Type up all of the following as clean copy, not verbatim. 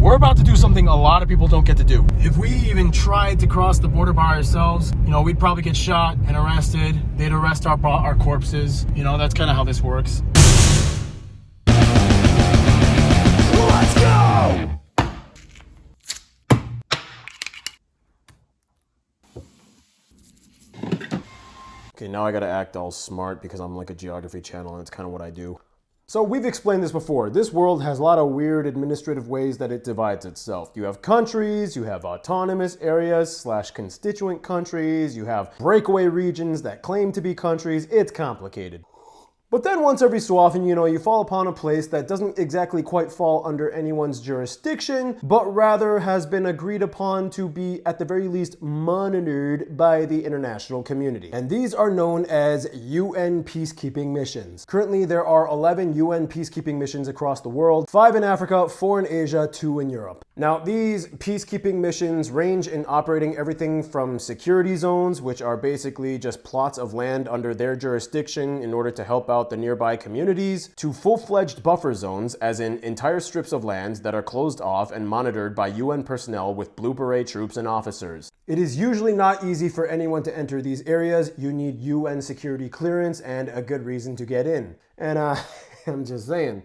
we're about to do something a lot of people don't get to do. If we even tried to cross the border by ourselves, you know, we'd probably get shot and arrested. They'd arrest our corpses. You know, that's kind of how this works. Let's go! Okay, now I gotta act all smart because I'm like a geography channel and it's kind of what I do. So we've explained this before. This world has a lot of weird administrative ways that it divides itself. You have countries, you have autonomous areas / constituent countries, you have breakaway regions that claim to be countries. It's complicated. But then once every so often, you know, you fall upon a place that doesn't exactly quite fall under anyone's jurisdiction, but rather has been agreed upon to be, at the very least, monitored by the international community. And these are known as UN peacekeeping missions. Currently, there are 11 UN peacekeeping missions across the world, 5 in Africa, 4 in Asia, 2 in Europe. Now, these peacekeeping missions range in operating everything from security zones, which are basically just plots of land under their jurisdiction in order to help out the nearby communities, to full-fledged buffer zones, as in entire strips of land that are closed off and monitored by UN personnel with blue beret troops and officers. It is usually not easy for anyone to enter these areas. You need UN security clearance and a good reason to get in. And I'm just saying,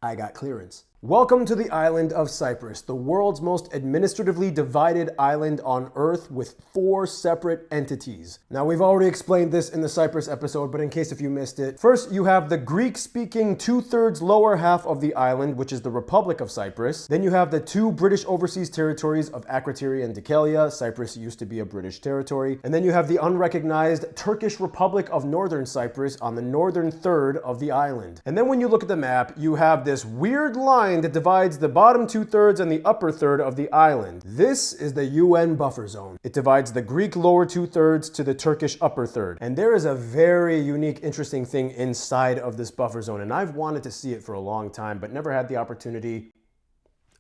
I got clearance. Welcome to the island of Cyprus, the world's most administratively divided island on Earth with 4 separate entities. Now, we've already explained this in the Cyprus episode, but in case if you missed it, first you have the Greek-speaking 2/3 lower half of the island, which is the Republic of Cyprus. Then you have the 2 British overseas territories of Akrotiri and Dikelia. Cyprus used to be a British territory. And then you have the unrecognized Turkish Republic of Northern Cyprus on the northern third of the island. And then when you look at the map, you have this weird line that divides the bottom 2/3 and the upper third of the island. This is the UN buffer zone. It divides the Greek lower 2/3 to the Turkish upper third. And there is a very unique, interesting thing inside of this buffer zone, and I've wanted to see it for a long time, but never had the opportunity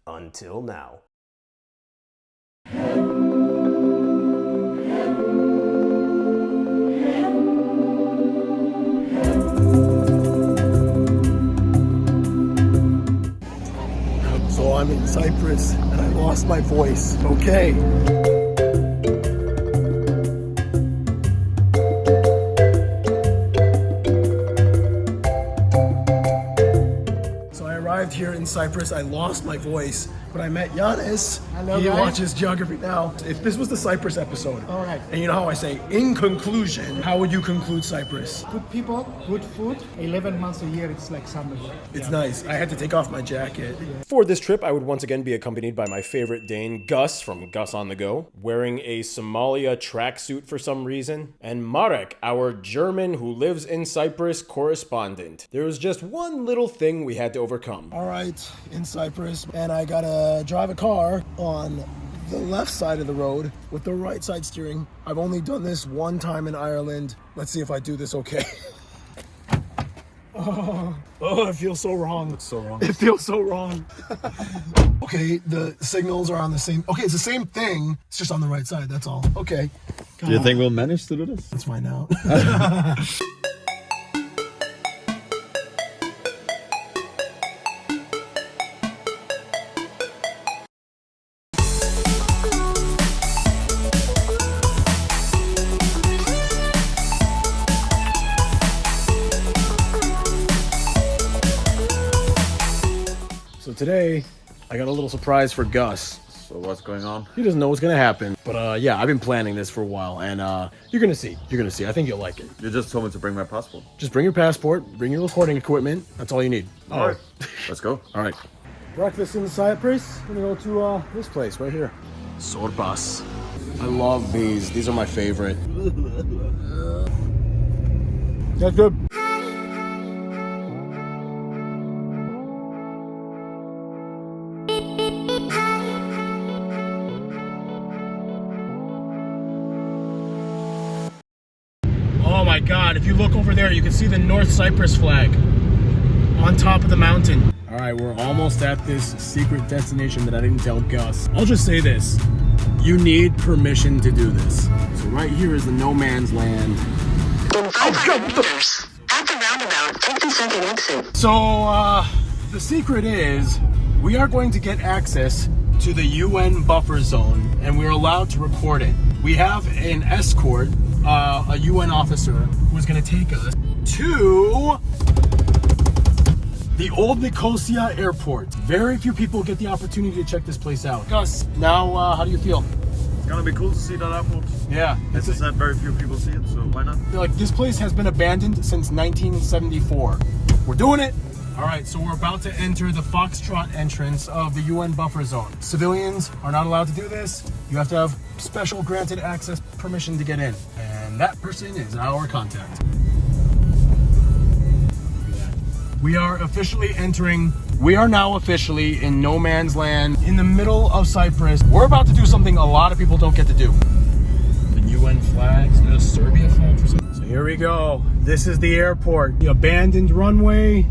until now. So I'm in Cyprus and I lost my voice. Okay. So I arrived here in Cyprus. I lost my voice, but I met Giannis. Hello, he guys. watches Geography Now. If this was the Cyprus episode, All right. and you know how I say, in conclusion, how would you conclude Cyprus? Good people, good food. 11 months a year, it's like summer. It's nice. I had to take off my jacket. For this trip, I would once again be accompanied by my favorite Dane, Gus, from Gus on the Go, wearing a Somalia tracksuit for some reason, and Marek, our German who lives in Cyprus correspondent. There was just one little thing we had to overcome. All right, in Cyprus, and I gotta drive a car on the left side of the road with the right side steering. I've only done this one time in Ireland. Let's see if I do this okay. Oh, it feels so wrong. It's so wrong. It feels so wrong. Okay, the signals are on the same. Okay, it's the same thing. It's just on the right side. That's all. Okay. Do you think we'll manage to do this? Let's find out. So today, I got a little surprise for Gus. So what's going on? He doesn't know what's gonna happen, but yeah, I've been planning this for a while, and you're gonna see. You're gonna see. I think you'll like it. You just told me to bring my passport. Just bring your passport, bring your recording equipment. That's all you need. All right. Let's go. All right. Breakfast in Cyprus. I'm gonna go to this place right here. Sorpas. I love these. These are my favorite. That's good. Oh my God, if you look over there, you can see the North Cyprus flag on top of the mountain. All right, we're almost at this secret destination that I didn't tell Gus. I'll just say this, you need permission to do this. So right here is the no man's land. In 500 meters, at the roundabout, take the second exit. So, the secret is, We are going to get access to the UN buffer zone, and we're allowed to record it. We have an escort, a UN officer, who's going to take us to the old Nicosia airport. Very few people get the opportunity to check this place out. Gus, now how do you feel? It's gonna be cool to see that airport. Yeah. As I said, very few people see it, so why not? Like, this place has been abandoned since 1974. We're doing it. All right, so we're about to enter the Foxtrot entrance of the UN buffer zone. Civilians are not allowed to do this. You have to have special granted access permission to get in. And that person is our contact. We are officially entering. We are now officially in no man's land in the middle of Cyprus. We're about to do something a lot of people don't get to do. The UN flags, the Serbia flag for some. So here we go. This is the airport. The abandoned runway.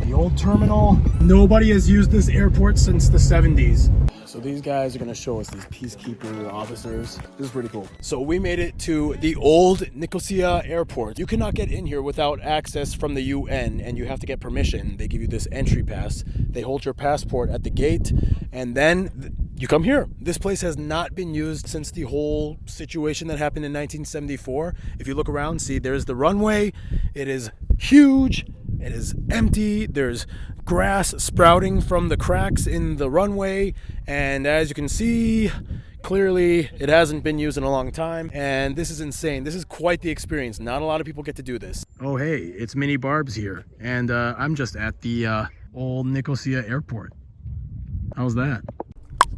The old terminal. Nobody has used this airport since the 70s. So these guys are gonna show us these peacekeeping officers. This is pretty cool. So we made it to the old Nicosia airport. You cannot get in here without access from the UN, and you have to get permission. They give you this entry pass. They hold your passport at the gate, and then you come here. This place has not been used since the whole situation that happened in 1974. If you look around, see there's the runway. It is huge. It is empty. There's grass sprouting from the cracks in the runway, and as you can see, clearly it hasn't been used in a long time, and this is insane. This is quite the experience. Not a lot of people get to do this. Oh hey, it's Mini Barb's here, and I'm just at the old Nicosia airport. How's that?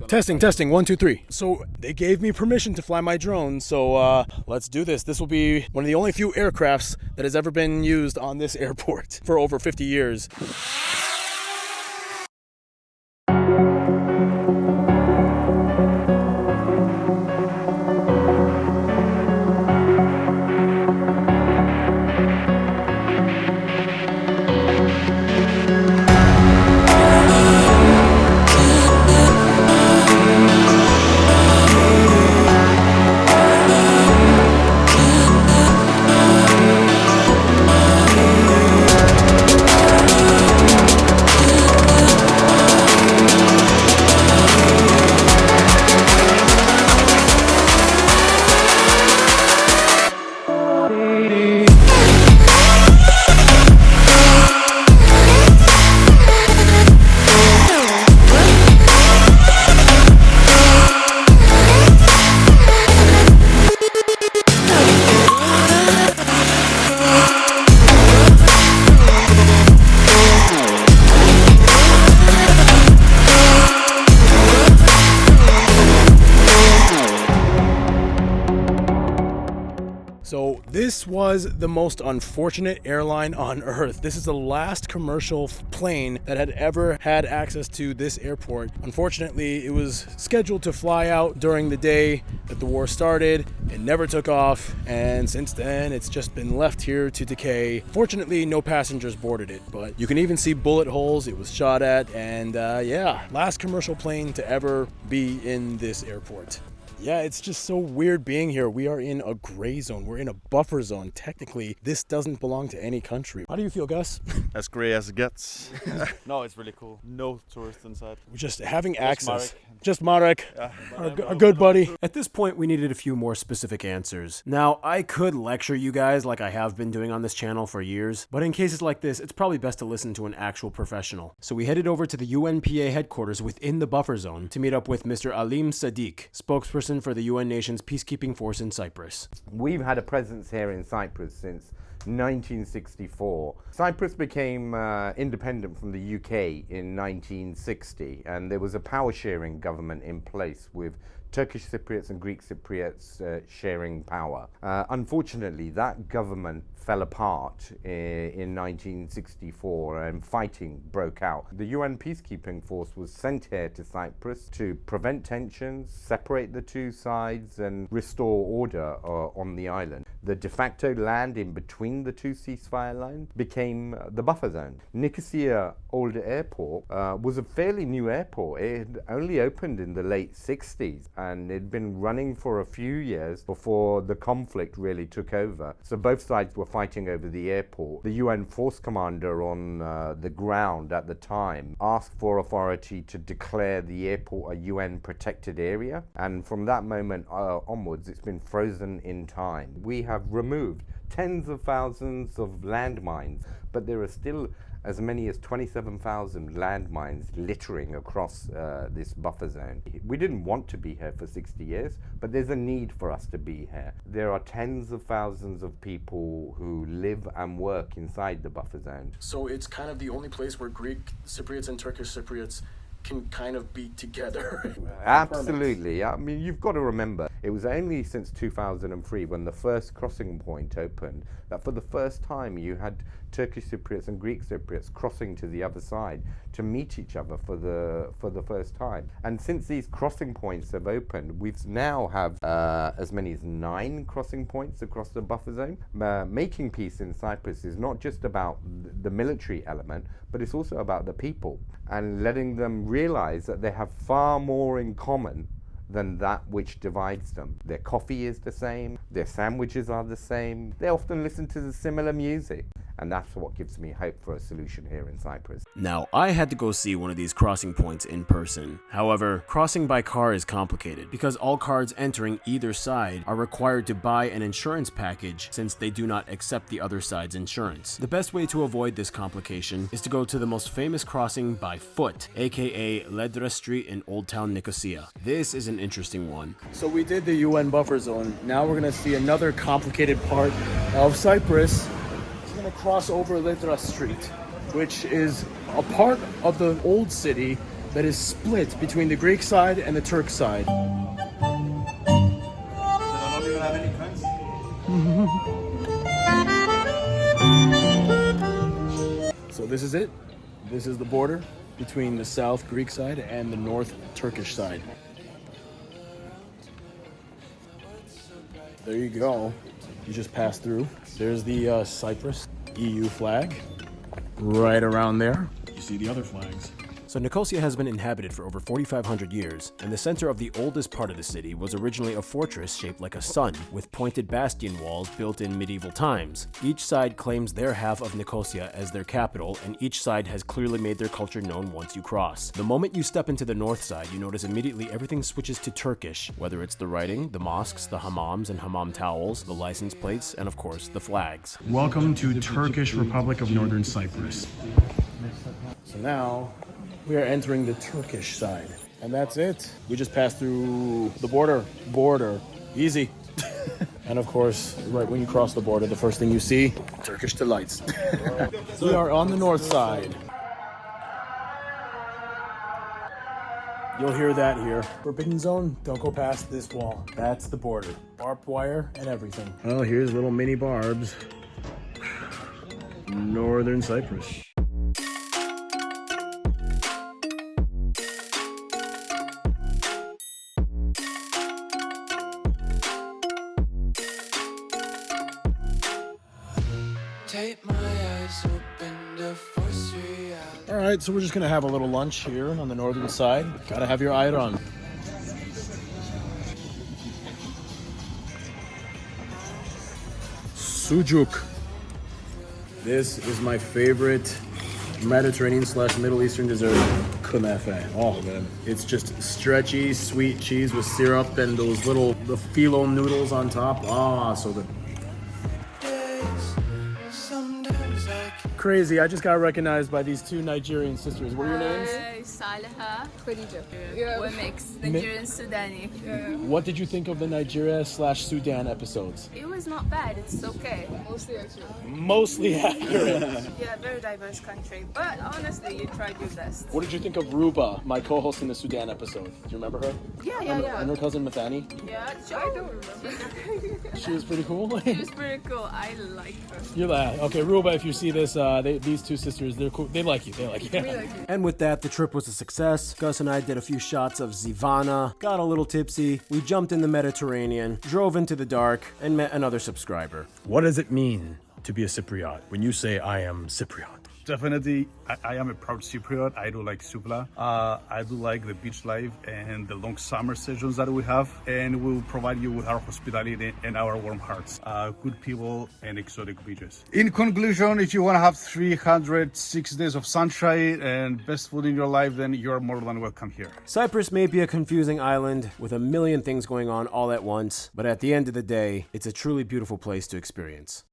Testing, 1, 2, 3. So they gave me permission to fly my drone, so let's do this. This will be one of the only few aircrafts that has ever been used on this airport for over 50 years. So this was the most unfortunate airline on earth. This is the last commercial plane that had ever had access to this airport. Unfortunately, it was scheduled to fly out during the day that the war started. It never took off, and since then it's just been left here to decay. Fortunately, no passengers boarded it, but you can even see bullet holes it was shot at, and yeah, last commercial plane to ever be in this airport. Yeah, it's just so weird being here. We are in a gray zone. We're in a buffer zone. Technically, this doesn't belong to any country. How do you feel, Gus? As grey as it gets. No, it's really cool. No tourists inside. We're just having access. Marek. Just Marek, Yeah. our good buddy. At this point, we needed a few more specific answers. Now, I could lecture you guys like I have been doing on this channel for years, but in cases like this, it's probably best to listen to an actual professional. So we headed over to the UNPA headquarters within the buffer zone to meet up with Mr. Alim Sadiq, spokesperson for the UN nation's peacekeeping force in Cyprus. We've had a presence here in Cyprus since 1964. Cyprus became independent from the UK in 1960, and there was a power-sharing government in place with Turkish Cypriots and Greek Cypriots sharing power. Unfortunately, that government fell apart in 1964 and fighting broke out. The UN peacekeeping force was sent here to Cyprus to prevent tensions, separate the two sides and restore order on the island. The de facto land in between the two ceasefire lines became the buffer zone. Nicosia Old Airport was a fairly new airport. It had only opened in the late 60s and it'd been running for a few years before the conflict really took over. So both sides were fighting over the airport. The UN force commander on the ground at the time asked for authority to declare the airport a UN protected area, and from that moment onwards it's been frozen in time. We have removed tens of thousands of landmines, but there are still as many as 27,000 landmines littering across this buffer zone. We didn't want to be here for 60 years, but there's a need for us to be here. There are tens of thousands of people who live and work inside the buffer zone. So it's kind of the only place where Greek Cypriots and Turkish Cypriots can kind of be together. Absolutely. I mean, you've got to remember, it was only since 2003 when the first crossing point opened that for the first time you had Turkish Cypriots and Greek Cypriots crossing to the other side to meet each other for the first time. And since these crossing points have opened, we've now have as many as 9 crossing points across the buffer zone. Making peace in Cyprus is not just about the military element, but it's also about the people and letting them realize that they have far more in common than that which divides them. Their coffee is the same, their sandwiches are the same, they often listen to the similar music. And that's what gives me hope for a solution here in Cyprus. Now, I had to go see one of these crossing points in person. However, crossing by car is complicated because all cars entering either side are required to buy an insurance package since they do not accept the other side's insurance. The best way to avoid this complication is to go to the most famous crossing by foot, aka Ledra Street in Old Town Nicosia. This is an interesting one. So we did the UN buffer zone. Now we're gonna see another complicated part of Cyprus. Going to cross over Ledra Street, which is a part of the old city that is split between the Greek side and the Turk side. So this is it. This is the border between the south Greek side and the north Turkish side. There you go. You just pass through. There's the Cyprus EU flag right around there. You see the other flags. So Nicosia has been inhabited for over 4,500 years, and the center of the oldest part of the city was originally a fortress shaped like a sun, with pointed bastion walls built in medieval times. Each side claims their half of Nicosia as their capital, and each side has clearly made their culture known once you cross. The moment you step into the north side, you notice immediately everything switches to Turkish, whether it's the writing, the mosques, the hammams and hammam towels, the license plates, and of course, the flags. Welcome to Turkish Republic of Northern Cyprus. So now, we are entering the Turkish side. And that's it. We just passed through the border. Easy. And of course, right when you cross the border, the first thing you see, Turkish delights. We are on the north side. You'll hear that here. Forbidden zone, don't go past this wall. That's the border. Barbed wire and everything. Oh, here's little mini barbs. Northern Cyprus. All right, so we're just gonna have a little lunch here on the northern side. Gotta have your ayran. Sucuk. This is my favorite Mediterranean / Middle Eastern dessert, kunefe. Oh man, it's just stretchy, sweet cheese with syrup and the phyllo noodles on top. Ah, so good. Crazy, I just got recognized by these two Nigerian sisters. What are your names? Saleha, Khadija. We're mixed, Nigerian Sudani. What did you think of the Nigeria / Sudan episodes? It was not bad, it's okay. Mostly accurate. Yeah, very diverse country. But honestly, you tried your best. What did you think of Ruba, my co-host in the Sudan episode? Do you remember her? Yeah. And her cousin Mathani? Yeah, I don't remember. She was pretty cool. She was pretty cool. I like her. You're that. Okay, Ruba, if you see this, these two sisters, they're cool. They like you. We like you. like you. And with that, the trip trip was a success. Gus and I did a few shots of Zivana, got a little tipsy, we jumped in the Mediterranean, drove into the dark, and met another subscriber. What does it mean to be a Cypriot when you say I am Cypriot? Definitely, I am a proud Cypriot. I do like Supla. I do like the beach life and the long summer sessions that we have. And we will provide you with our hospitality and our warm hearts, good people and exotic beaches. In conclusion, if you want to have 306 days of sunshine and best food in your life, then you're more than welcome here. Cyprus may be a confusing island with a million things going on all at once, but at the end of the day, it's a truly beautiful place to experience.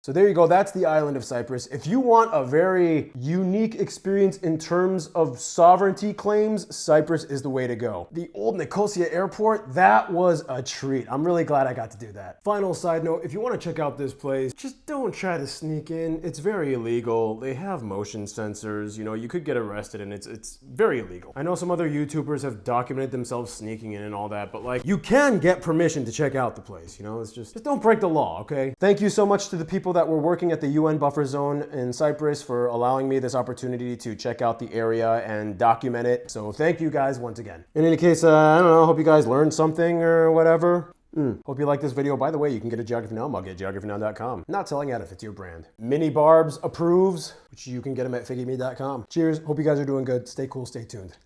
So there you go, that's the island of Cyprus. If you want a very unique experience in terms of sovereignty claims, Cyprus is the way to go. The old Nicosia airport, that was a treat. I'm really glad I got to do that. Final side note, if you want to check out this place, just don't try to sneak in. It's very illegal. They have motion sensors, you know, you could get arrested and it's very illegal. I know some other YouTubers have documented themselves sneaking in and all that, but like, you can get permission to check out the place, you know, it's just don't break the law, okay? Thank you so much to the people that were working at the UN buffer zone in Cyprus for allowing me this opportunity to check out the area and document it. So thank you guys once again. In any case, I don't know, hope you guys learned something or whatever. Hope you like this video. By the way, you can get a Geography Now mug at geographynow.com. Not selling out if it's your brand. Mini Barbs approves, which you can get them at figgyme.com. Cheers. Hope you guys are doing good. Stay cool. Stay tuned.